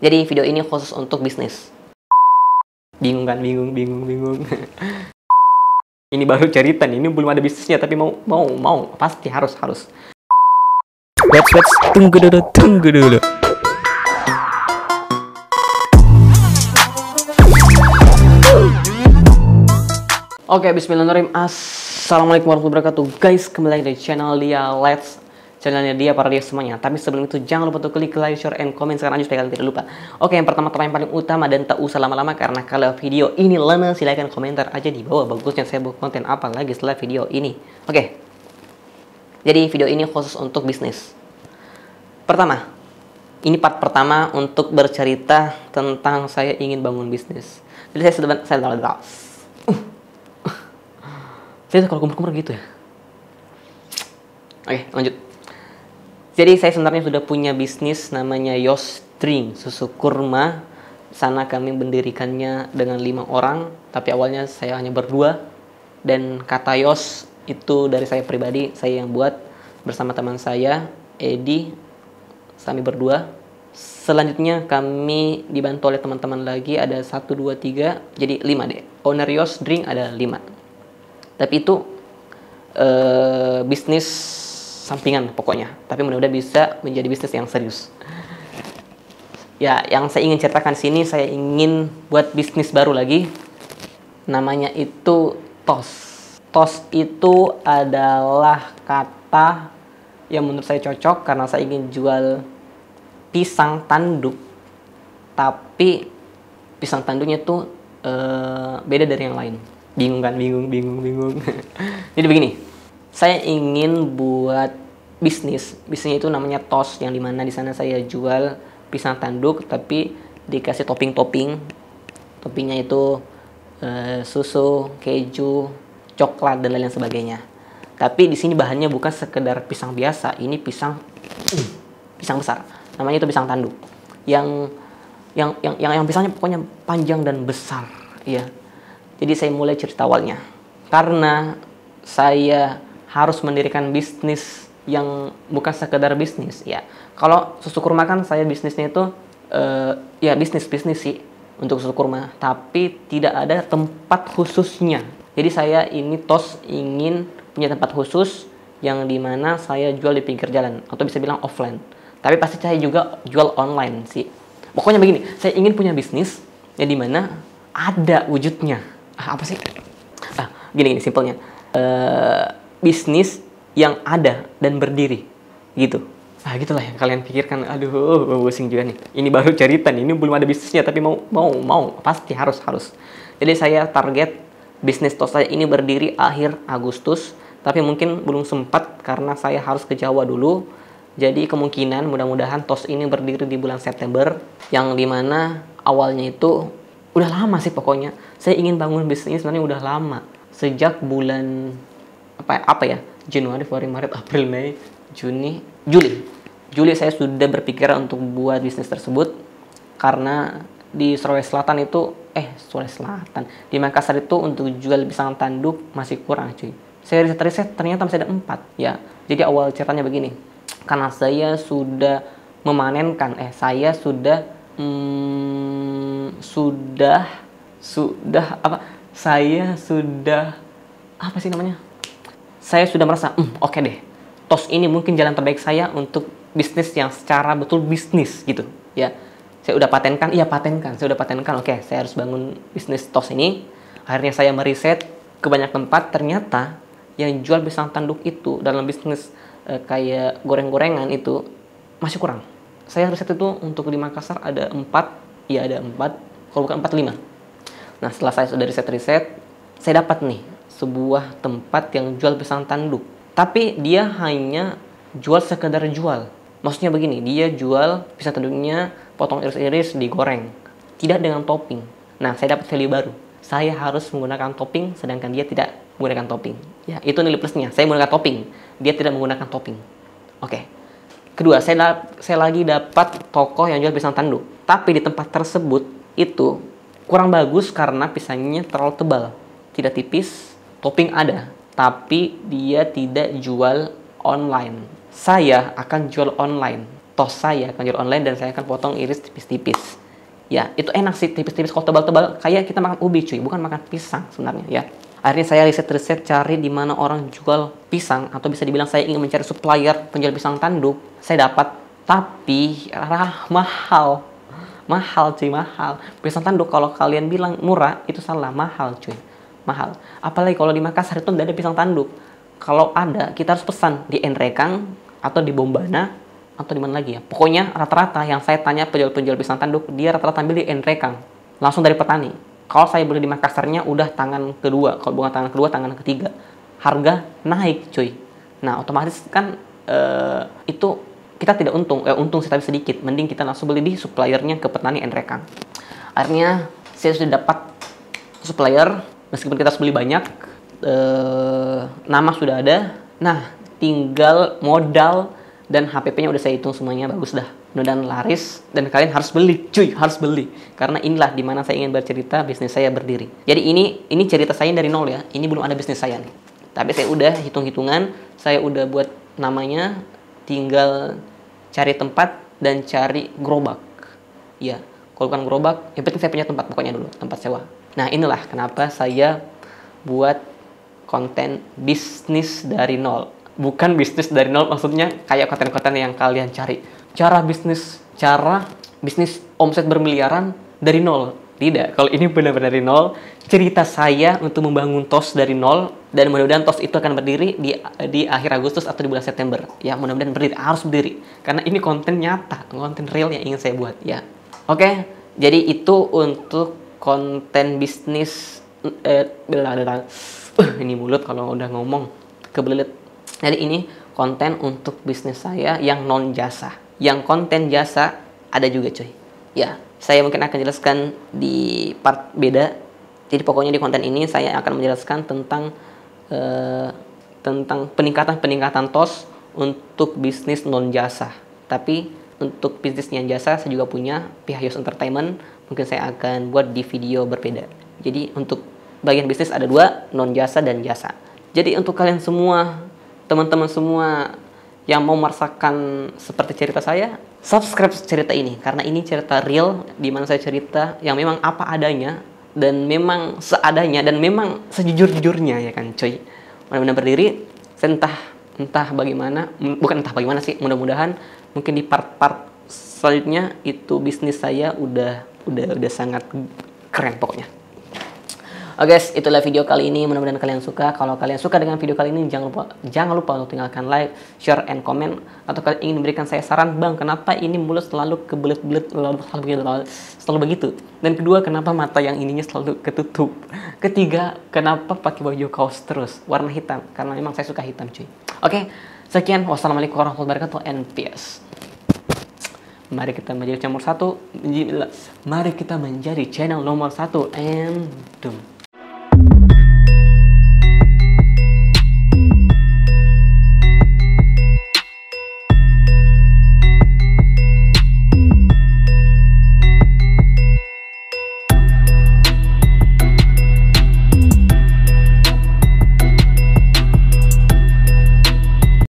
Jadi video ini khusus untuk bisnis. Bingung kan? Bingung. Ini baru cerita nih, ini belum ada bisnisnya tapi mau pasti harus. Wait, tunggu dulu. Oke, bismillahirrahmanirrahim. Assalamualaikum warahmatullahi wabarakatuh. Guys, kembali lagi di channel Lia Let's. Channelnya dia para dia semuanya. Tapi sebelum itu jangan lupa untuk klik like, share, and comment sekarang aja supaya kalian tidak lupa. Oke, yang pertama yang paling utama dan tak usah lama-lama karena kalau video ini lama silahkan komentar aja di bawah bagusnya saya buat konten apa lagi setelah video ini. Oke. Jadi video ini khusus untuk bisnis. Pertama, ini part pertama untuk bercerita tentang saya ingin bangun bisnis. Jadi saya kalau kumur-kumur gitu ya. Oke, lanjut. Jadi saya sebenarnya sudah punya bisnis namanya Yos Drink, susu kurma. Sana kami mendirikannya dengan 5 orang, tapi awalnya saya hanya berdua. Dan kata Yos itu dari saya pribadi, saya yang buat bersama teman saya, Edi, kami berdua. Selanjutnya kami dibantu oleh teman-teman lagi, ada 1, 2, 3, jadi 5 deh. Owner Yos Drink ada 5. Tapi itu bisnis sampingan pokoknya, tapi mudah-mudahan bisa menjadi bisnis yang serius. Ya, yang saya ingin ceritakan sini, saya ingin buat bisnis baru lagi. Namanya itu TOS. TOS itu adalah kata yang menurut saya cocok karena saya ingin jual pisang tanduk, tapi pisang tanduknya tuh beda dari yang lain. Bingung kan? Bingung. Jadi begini, saya ingin buat bisnisnya itu namanya TOS, yang dimana di sana saya jual pisang tanduk tapi dikasih toppingnya itu susu, keju, coklat dan lain sebagainya. Tapi di sini bahannya bukan sekedar pisang biasa, ini pisang besar, namanya itu pisang tanduk yang pisangnya pokoknya panjang dan besar ya. Jadi saya mulai cerita awalnya karena saya harus mendirikan bisnis yang bukan sekedar bisnis ya. Kalau susu kurma kan saya bisnisnya itu ya bisnis sih untuk susu kurma, tapi tidak ada tempat khususnya. Jadi saya ini TOS ingin punya tempat khusus yang dimana saya jual di pinggir jalan atau bisa bilang offline. Tapi pasti saya juga jual online sih. Pokoknya begini, saya ingin punya bisnis yang dimana ada wujudnya. Apa sih? Gini simpelnya. Bisnis yang ada dan berdiri gitu. Gitulah yang kalian pikirkan. Aduh, pusing juga nih. Ini baru cerita nih, ini belum ada bisnisnya tapi mau pasti harus. Jadi saya target bisnis TOS saya ini berdiri akhir Agustus, tapi mungkin belum sempat karena saya harus ke Jawa dulu. Jadi kemungkinan mudah-mudahan TOS ini berdiri di bulan September, yang dimana awalnya itu udah lama sih pokoknya. Saya ingin bangun bisnis sebenarnya udah lama. Sejak bulan apa ya? Januari, Februari, Maret, April, Mei, Juni, Juli saya sudah berpikiran untuk buat bisnis tersebut karena di Sulawesi Selatan itu di Makassar itu untuk jual pisang tanduk masih kurang cuy. Saya riset ternyata masih ada 4 ya. Jadi awal ceritanya begini. Karena saya sudah memanen saya sudah merasa oke deh, TOS ini mungkin jalan terbaik saya untuk bisnis yang secara betul bisnis gitu ya. Saya udah patenkan, oke, saya harus bangun bisnis TOS ini. Akhirnya saya meriset ke banyak tempat, ternyata yang jual pisang tanduk itu dalam bisnis kayak goreng-gorengan itu masih kurang. Saya riset itu untuk di Makassar ada 4, kalau bukan 4, 5. Nah, setelah saya sudah riset, saya dapat nih sebuah tempat yang jual pisang tanduk, tapi dia hanya jual sekedar jual. Maksudnya begini, dia jual pisang tanduknya potong iris-iris digoreng, tidak dengan topping. Nah, saya dapat value baru. Saya harus menggunakan topping, sedangkan dia tidak menggunakan topping. Ya, itu nilai plusnya. Saya menggunakan topping, dia tidak menggunakan topping. Oke. Kedua, saya lagi dapat toko yang jual pisang tanduk, tapi di tempat tersebut itu kurang bagus karena pisangnya terlalu tebal, tidak tipis. Topping ada, tapi dia tidak jual online. Saya akan jual online. tos saya ke ojol online dan saya akan potong iris tipis-tipis. Ya, itu enak sih tipis-tipis. Kalau tebal-tebal kayak kita makan ubi cuy, bukan makan pisang sebenarnya ya. Akhirnya saya riset-riset cari di mana orang jual pisang, atau bisa dibilang saya ingin mencari supplier penjual pisang tanduk. Saya dapat, tapi mahal. Mahal cuy, mahal. Pisang tanduk kalau kalian bilang murah, itu salah, mahal cuy. Mahal. Apalagi kalau di Makassar itu tidak ada pisang tanduk. Kalau ada, kita harus pesan di Enrekang atau di Bombana atau di mana lagi ya. Pokoknya rata-rata yang saya tanya penjual-penjual pisang tanduk, dia rata-rata ambil di Enrekang, langsung dari petani. Kalau saya beli di Makassarnya udah tangan kedua, kalau bukan tangan kedua, tangan ketiga. Harga naik cuy. Nah, otomatis kan itu kita tidak untung, untung sih tapi sedikit. Mending kita langsung beli di suppliernya ke petani Enrekang. Akhirnya saya sudah dapat supplier, meskipun kita harus beli banyak. Nama sudah ada. Nah, tinggal modal dan HPP-nya udah saya hitung semuanya, bagus dah. Mudah-mudahan laris dan kalian harus beli, cuy, harus beli. Karena inilah dimana saya ingin bercerita bisnis saya berdiri. Jadi ini cerita saya dari nol ya. Ini belum ada bisnis saya nih. Tapi saya udah hitung-hitungan, saya udah buat namanya, tinggal cari tempat dan cari gerobak. Ya, kalau bukan gerobak, yang penting saya punya tempat, pokoknya dulu, tempat sewa. Nah, inilah kenapa saya buat konten bisnis dari nol. Bukan bisnis dari nol, maksudnya kayak konten-konten yang kalian cari. Cara bisnis omset bermiliaran dari nol. Tidak, kalau ini benar-benar dari nol. Cerita saya untuk membangun TOS dari nol, dan mudah-mudahan TOS itu akan berdiri di akhir Agustus atau di bulan September. Ya, mudah-mudahan berdiri, harus berdiri. Karena ini konten nyata, konten real yang ingin saya buat. Ya, oke. Jadi itu untuk konten bisnis. Ini mulut kalau udah ngomong kebelet. Jadi ini konten untuk bisnis saya yang non jasa. Yang konten jasa ada juga cuy. Ya, saya mungkin akan jelaskan di part beda. Jadi pokoknya di konten ini saya akan menjelaskan tentang peningkatan TOS untuk bisnis non jasa. Tapi untuk bisnis yang jasa saya juga punya pihak Yos Entertainment. Mungkin saya akan buat di video berbeda. Jadi untuk bagian bisnis ada dua, non jasa dan jasa. Jadi untuk kalian semua, teman-teman semua yang mau merasakan seperti cerita saya, subscribe cerita ini. Karena ini cerita real, di mana saya cerita yang memang apa adanya, dan memang seadanya, dan memang sejujur-jujurnya ya kan cuy. Mudah-mudahan berdiri. Saya entah bagaimana, bukan entah bagaimana sih, mudah-mudahan mungkin di part-part selanjutnya itu bisnis saya udah sangat keren pokoknya. Oke guys, itulah video kali ini. Mudah-mudahan kalian suka. Kalau kalian suka dengan video kali ini, jangan lupa untuk tinggalkan like, share, and comment. Atau kalian ingin memberikan saya saran, bang, kenapa ini mulut selalu kebelet-belet, selalu begitu. Dan kedua, kenapa mata yang ininya selalu ketutup. Ketiga, kenapa pakai baju kaos terus warna hitam? Karena memang saya suka hitam cuy. Oke, sekian. Wassalamualaikum warahmatullahi wabarakatuh and peace. Mari kita menjadi channel nomor 1. Mari kita menjadi channel nomor 1 and